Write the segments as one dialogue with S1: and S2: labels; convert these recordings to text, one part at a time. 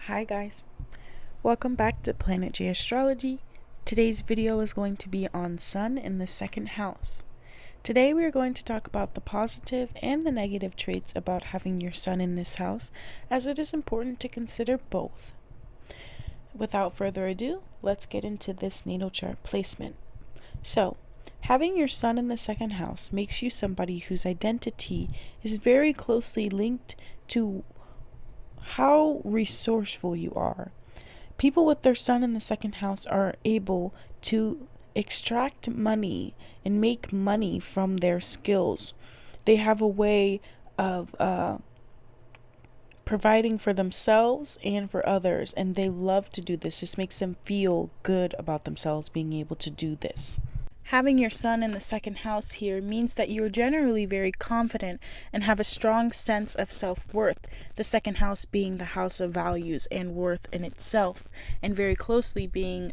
S1: Hi guys, welcome back to Planet J Astrology. Today's video is going to be on Sun in the second house. Today we are going to talk about the positive and the negative traits about having your Sun in this house, as it is important to consider both. Without further ado, let's get into this natal chart placement. So, having your Sun in the second house makes you somebody whose identity is very closely linked to how resourceful you are. People with their Sun in the second house are able to extract money and make money from their skills. They have a way of providing for themselves and for others, and they love to do this. This makes them feel good about themselves being able to do this. Having your Sun in the second house here means that you're generally very confident and have a strong sense of self-worth, the second house being the house of values and worth in itself, and very closely being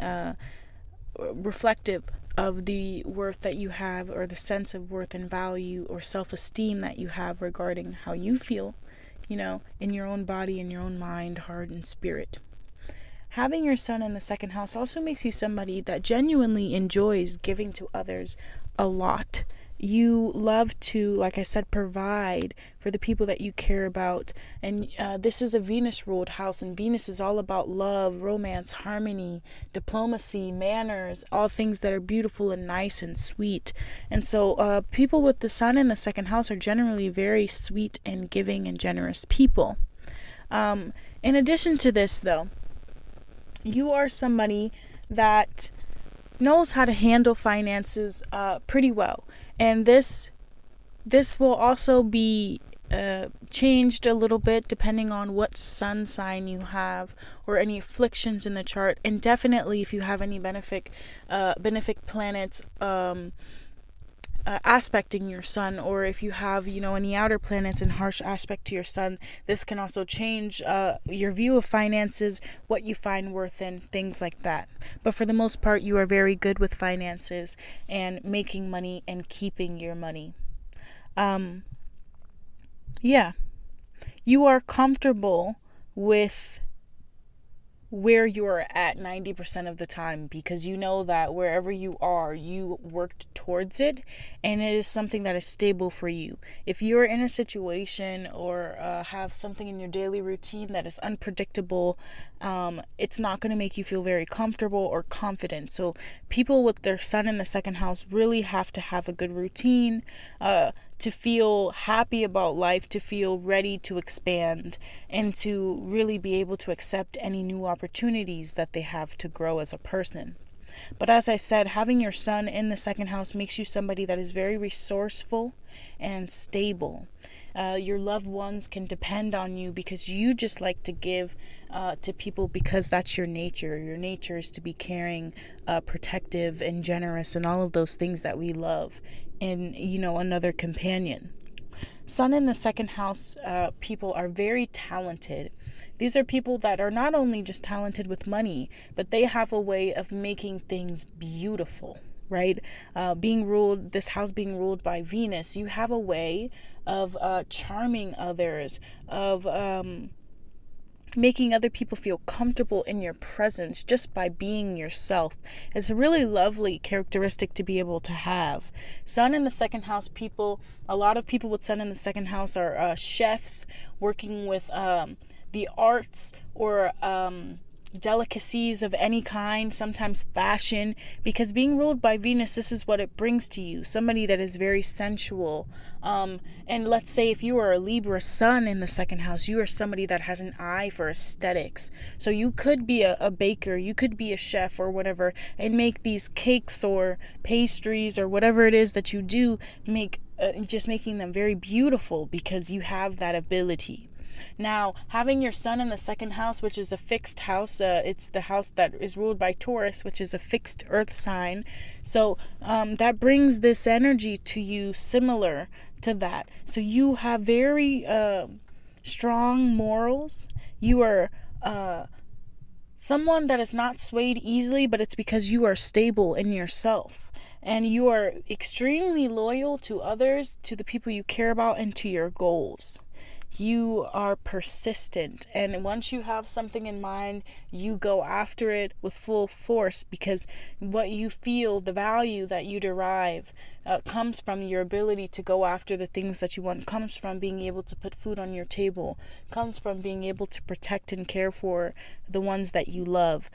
S1: reflective of the worth that you have, or the sense of worth and value or self-esteem that you have regarding how you feel, in your own body, in your own mind, heart, and spirit. Having your Sun in the second house also makes you somebody that genuinely enjoys giving to others a lot. You love to, like I said, provide for the people that you care about. And this is a Venus-ruled house, and Venus is all about love, romance, harmony, diplomacy, manners, all things that are beautiful and nice and sweet. And so people with the Sun in the second house are generally very sweet and giving and generous people. In addition to this, though, you are somebody that knows how to handle finances pretty well, and this will also be changed a little bit depending on what sun sign you have or any afflictions in the chart, and definitely if you have any benefic planets aspecting your Sun, or if you have any outer planets in harsh aspect to your Sun, this can also change your view of finances, what you find worth in, things like that. But for the most part, you are very good with finances and making money and keeping your money. You are comfortable with where you're at 90% of the time, because you know that wherever you are, you worked towards it, and it is something that is stable for you. If you're in a situation or have something in your daily routine that is unpredictable, it's not going to make you feel very comfortable or confident. So people with their Sun in the second house really have to have a good routine to feel happy about life, to feel ready to expand, and to really be able to accept any new opportunities that they have to grow as a person. But as I said, having your Sun in the second house makes you somebody that is very resourceful and stable. Your loved ones can depend on you because you just like to give to people, because that's your nature. Your nature is to be caring, protective, and generous, and all of those things that we love in another companion. Sun in the second house people are very talented. These are people that are not only just talented with money, but they have a way of making things beautiful, right? This house being ruled by Venus, you have a way of charming others, of making other people feel comfortable in your presence just by being yourself. It's a really lovely characteristic to be able to have. Sun in the second house people, a lot of people with Sun in the second house are chefs working with the arts, or delicacies of any kind, sometimes fashion, because being ruled by Venus, this is what it brings to you. Somebody that is very sensual. And let's say if you are a Libra Sun in the second house, you are somebody that has an eye for aesthetics. So you could be a baker, you could be a chef or whatever, and make these cakes or pastries or whatever it is that you do, just making them very beautiful because you have that ability. Now, having your Sun in the second house, which is a fixed house, it's the house that is ruled by Taurus, which is a fixed earth sign. So that brings this energy to you similar to that. So you have very strong morals. You are someone that is not swayed easily, but it's because you are stable in yourself. And you are extremely loyal to others, to the people you care about, and to your goals. You are persistent, and once you have something in mind, you go after it with full force, because what you feel, the value that you derive, comes from your ability to go after the things that you want, comes from being able to put food on your table, comes from being able to protect and care for the ones that you love.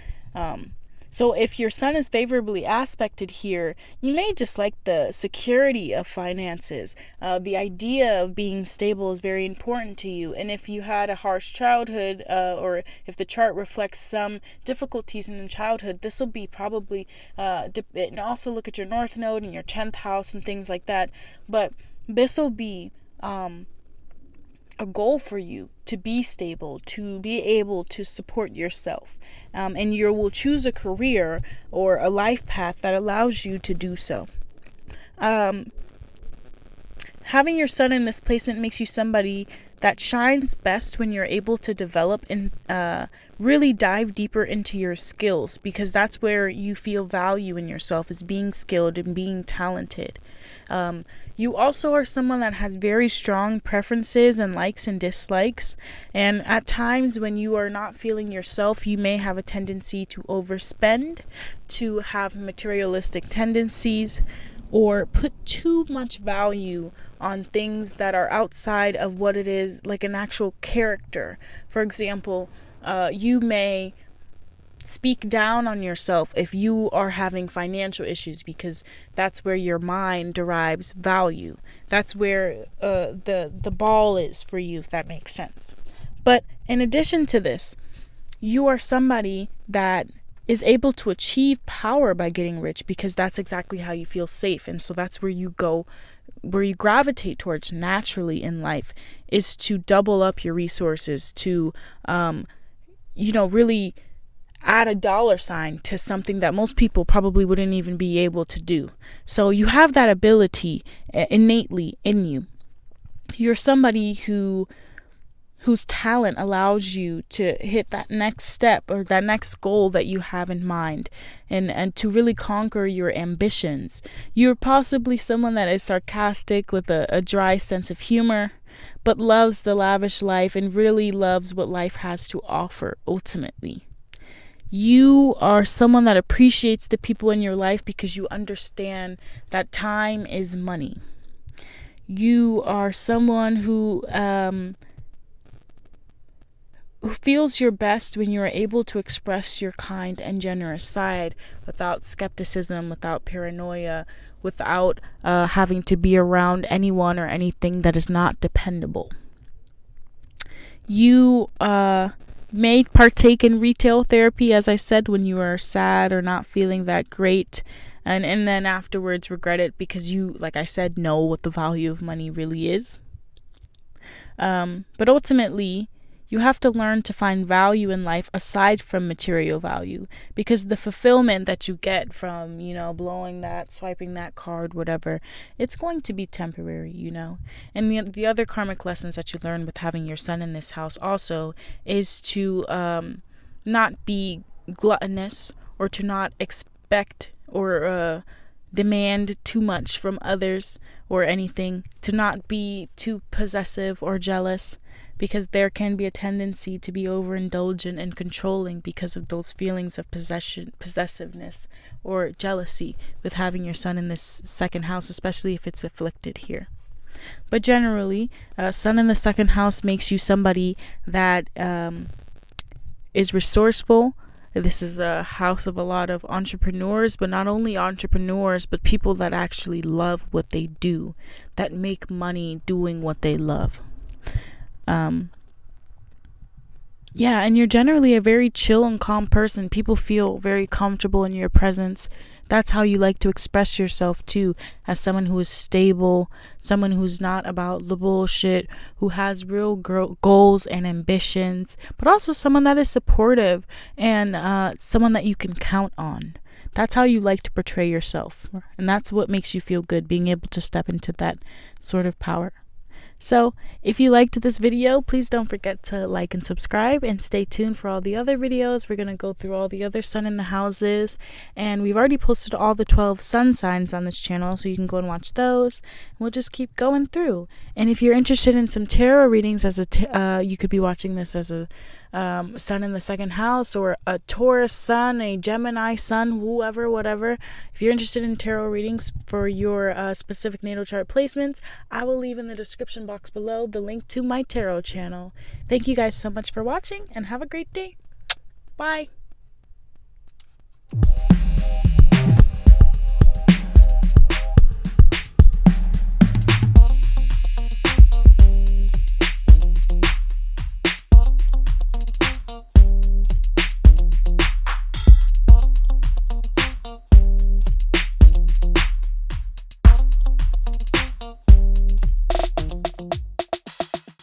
S1: So if your sun is favorably aspected here, you may just like the security of finances. The idea of being stable is very important to you. And if you had a harsh childhood, or if the chart reflects some difficulties in childhood, this will be probably, and also look at your north node and your 10th house and things like that. But this will be a goal for you to be stable, to be able to support yourself. And you will choose a career or a life path that allows you to do so. Having your sun in this placement makes you somebody that shines best when you're able to develop and really dive deeper into your skills, because that's where you feel value in yourself, is being skilled and being talented. You also are someone that has very strong preferences and likes and dislikes. And at times when you are not feeling yourself, you may have a tendency to overspend, to have materialistic tendencies, or put too much value on things that are outside of what it is, like an actual character. For example, you may speak down on yourself if you are having financial issues, because that's where your mind derives value. That's where the ball is for you, if that makes sense. But in addition to this, you are somebody that is able to achieve power by getting rich, because that's exactly how you feel safe. And so that's where you go, where you gravitate towards naturally in life, is to double up your resources, to really add a dollar sign to something that most people probably wouldn't even be able to do. So you have that ability innately in you. You're somebody whose talent allows you to hit that next step or that next goal that you have in mind, and to really conquer your ambitions. You're possibly someone that is sarcastic with a dry sense of humor, but loves the lavish life and really loves what life has to offer ultimately. You are someone that appreciates the people in your life because you understand that time is money. You are someone who feels your best when you are able to express your kind and generous side without skepticism, without paranoia, without having to be around anyone or anything that is not dependable. You may partake in retail therapy, as I said, when you are sad or not feeling that great, and then afterwards regret it because you, like I said, know what the value of money really is. But ultimately, you have to learn to find value in life aside from material value, because the fulfillment that you get from, blowing that, swiping that card, whatever, it's going to be temporary, And the other karmic lessons that you learn with having your sun in this house also is to not be gluttonous, or to not expect or demand too much from others or anything, to not be too possessive or jealous, because there can be a tendency to be overindulgent and controlling because of those feelings of possessiveness or jealousy with having your sun in this second house, especially if it's afflicted here. But generally, sun in the second house makes you somebody that is resourceful. This is a house of a lot of entrepreneurs, but not only entrepreneurs, but people that actually love what they do, that make money doing what they love. And you're generally a very chill and calm person. People feel very comfortable in your presence. That's how you like to express yourself too, as someone who is stable, someone who's not about the bullshit, who has real goals and ambitions, but also someone that is supportive and someone that you can count on. That's how you like to portray yourself, and that's what makes you feel good, being able to step into that sort of power. So if you liked this video, please don't forget to like and subscribe, and stay tuned for all the other videos. We're going to go through all the other sun in the houses, and we've already posted all the 12 sun signs on this channel, so you can go and watch those. We'll just keep going through. And if you're interested in some tarot readings, you could be watching this as a sun in the second house, or a Taurus sun, a Gemini sun, whoever, whatever. If you're interested in tarot readings for your specific natal chart placements, I will leave in the description box below the link to my tarot channel. Thank you guys so much for watching, and have a great day. Bye.